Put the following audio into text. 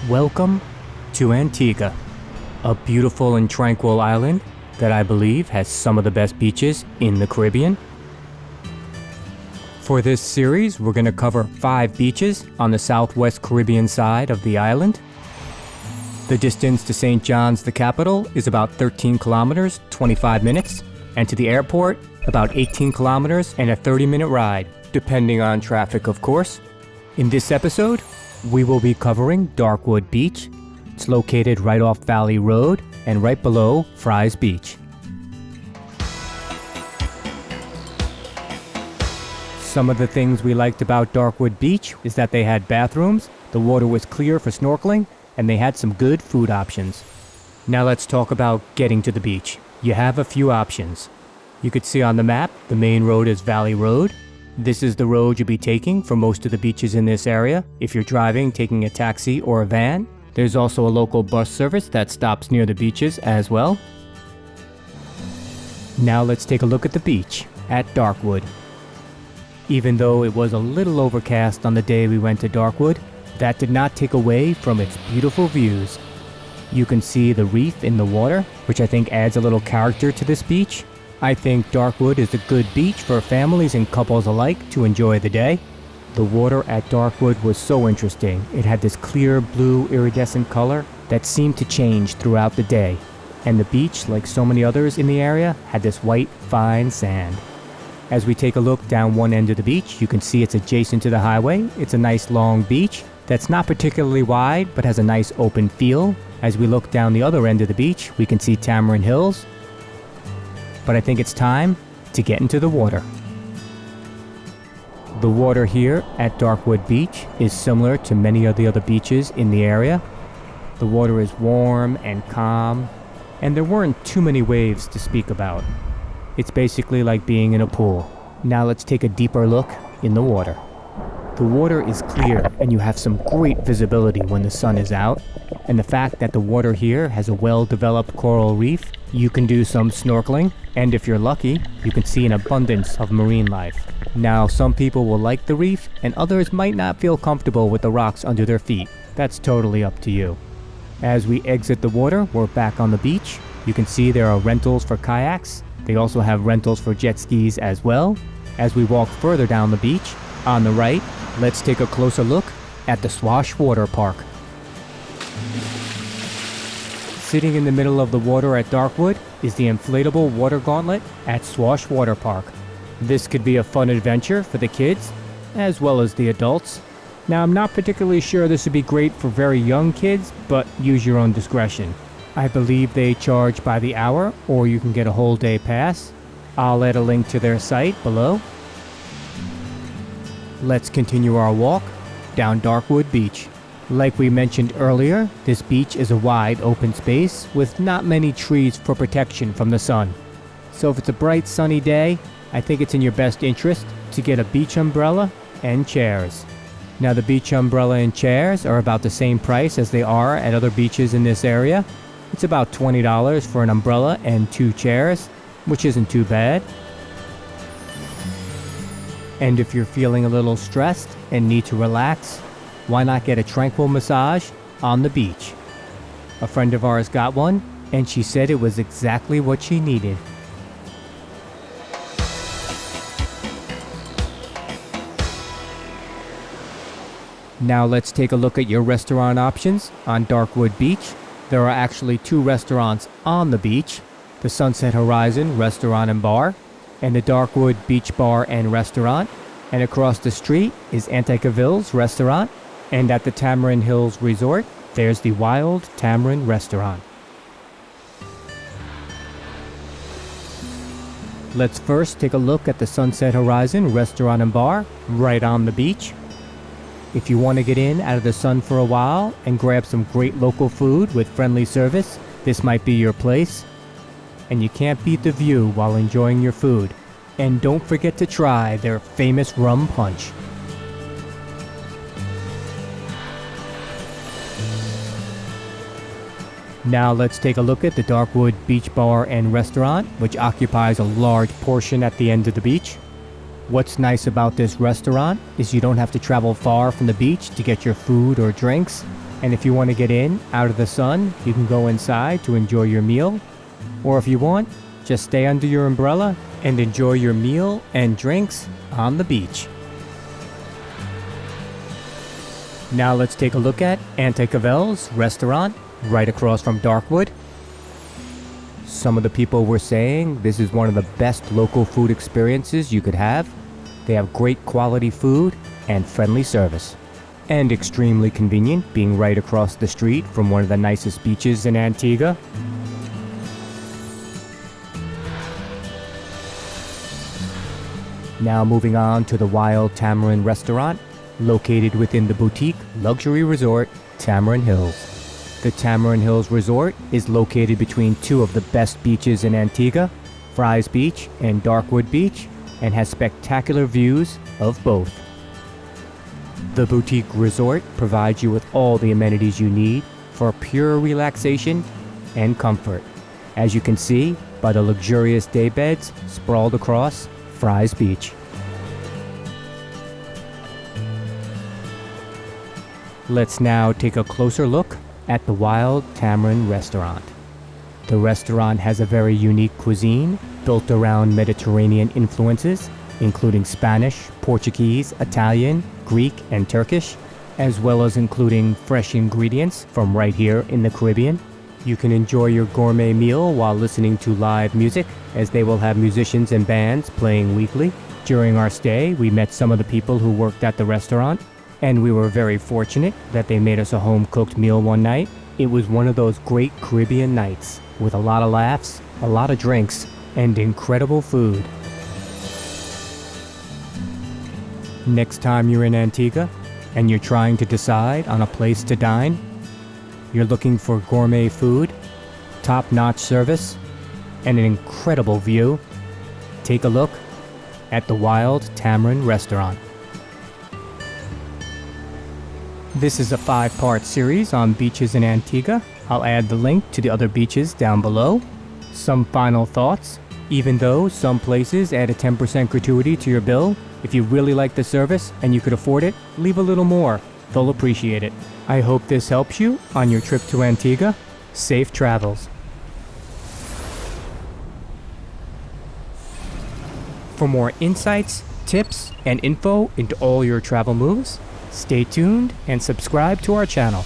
Welcome to Antigua, a beautiful and tranquil island that I believe has some of the best beaches in the Caribbean. For this series, we're going to cover 5 beaches on the southwest Caribbean side of the island. The distance to St. John's, the capital, is about 13 kilometers, 25 minutes, and to the airport, about 18 kilometers and a 30-minute ride, depending on traffic, of course. In this episode, we will be covering Darkwood Beach. It's located right off Valley Road and right below Ffryes Beach. Some of the things we liked about Darkwood Beach is that they had bathrooms, the water was clear for snorkeling, and they had some good food options. Now let's talk about getting to the beach. You have a few options. You could see on the map, the main road is Valley Road. This is the road you'll be taking for most of the beaches in this area. If you're driving, taking a taxi or a van, there's also a local bus service that stops near the beaches as well. Now let's take a look at the beach at Darkwood. Even though it was a little overcast on the day we went to Darkwood, that did not take away from its beautiful views. You can see the reef in the water, which I think adds a little character to this beach. I think Darkwood is a good beach for families and couples alike to enjoy the day. The water at Darkwood was so interesting. It had this clear blue iridescent color that seemed to change throughout the day. And the beach, like so many others in the area, had this white, fine sand. As we take a look down one end of the beach, you can see it's adjacent to the highway. It's a nice long beach that's not particularly wide, but has a nice open feel. As we look down the other end of the beach, we can see Tamarind Hills. But I think it's time to get into the water. The water here at Darkwood Beach is similar to many of the other beaches in the area. The water is warm and calm, and there weren't too many waves to speak about. It's basically like being in a pool. Now let's take a deeper look in the water. The water is clear, and you have some great visibility when the sun is out. And the fact that the water here has a well-developed coral reef, you can do some snorkeling, and if you're lucky, you can see an abundance of marine life. Now, some people will like the reef, and others might not feel comfortable with the rocks under their feet. That's totally up to you. As we exit the water, we're back on the beach. You can see there are rentals for kayaks. They also have rentals for jet skis as well. As we walk further down the beach, on the right, let's take a closer look at the Swash Water Park. Sitting in the middle of the water at Darkwood is the inflatable water gauntlet at Swash Water Park. This could be a fun adventure for the kids, as well as the adults. Now, I'm not particularly sure this would be great for very young kids, but use your own discretion. I believe they charge by the hour, or you can get a whole day pass. I'll add a link to their site below. Let's continue our walk down Darkwood Beach. Like we mentioned earlier, this beach is a wide open space with not many trees for protection from the sun. So if it's a bright sunny day, I think it's in your best interest to get a beach umbrella and chairs. Now the beach umbrella and chairs are about the same price as they are at other beaches in this area. It's about $20 for an umbrella and 2 chairs, which isn't too bad. And if you're feeling a little stressed and need to relax, why not get a tranquil massage on the beach? A friend of ours got one, and she said it was exactly what she needed. Now let's take a look at your restaurant options on Darkwood Beach. There are actually 2 restaurants on the beach, the Sunset Horizon Restaurant and Bar, and the Darkwood Beach Bar and Restaurant. And across the street is Antecavelle's restaurant. And at the Tamarind Hills Resort, there's the Wild Tamarind Restaurant. Let's first take a look at the Sunset Horizon Restaurant and Bar, right on the beach. If you want to get in out of the sun for a while and grab some great local food with friendly service, this might be your place. And you can't beat the view while enjoying your food. And don't forget to try their famous rum punch. Now let's take a look at the Darkwood Beach Bar and Restaurant, which occupies a large portion at the end of the beach. What's nice about this restaurant is you don't have to travel far from the beach to get your food or drinks. And if you want to get in, out of the sun, you can go inside to enjoy your meal. Or if you want, just stay under your umbrella and enjoy your meal and drinks on the beach. Now let's take a look at Antecavelle's restaurant right across from Darkwood. Some of the people were saying this is one of the best local food experiences you could have. They have great quality food and friendly service. And extremely convenient, being right across the street from one of the nicest beaches in Antigua. Now moving on to the Wild Tamarind Restaurant, located within the boutique luxury resort, Tamarind Hills. The Tamarind Hills Resort is located between two of the best beaches in Antigua, Ffryes Beach and Darkwood Beach, and has spectacular views of both. The boutique resort provides you with all the amenities you need for pure relaxation and comfort, as you can see by the luxurious day beds sprawled across Ffryes Beach. Let's now take a closer look at the Wild Tamarind Restaurant. The restaurant has a very unique cuisine built around Mediterranean influences, including Spanish, Portuguese, Italian, Greek, and Turkish, as well as including fresh ingredients from right here in the Caribbean. You can enjoy your gourmet meal while listening to live music, as they will have musicians and bands playing weekly. During our stay, we met some of the people who worked at the restaurant, and we were very fortunate that they made us a home-cooked meal one night. It was one of those great Caribbean nights, with a lot of laughs, a lot of drinks, and incredible food. Next time you're in Antigua, and you're trying to decide on a place to dine, you're looking for gourmet food, top-notch service, and an incredible view, take a look at the Wild Tamarind Restaurant. This is a 5-part series on beaches in Antigua. I'll add the link to the other beaches down below. Some final thoughts. Even though some places add a 10% gratuity to your bill, if you really like the service and you could afford it, leave a little more. They'll appreciate it. I hope this helps you on your trip to Antigua. Safe travels. For more insights, tips, and info into all your travel moves, stay tuned and subscribe to our channel.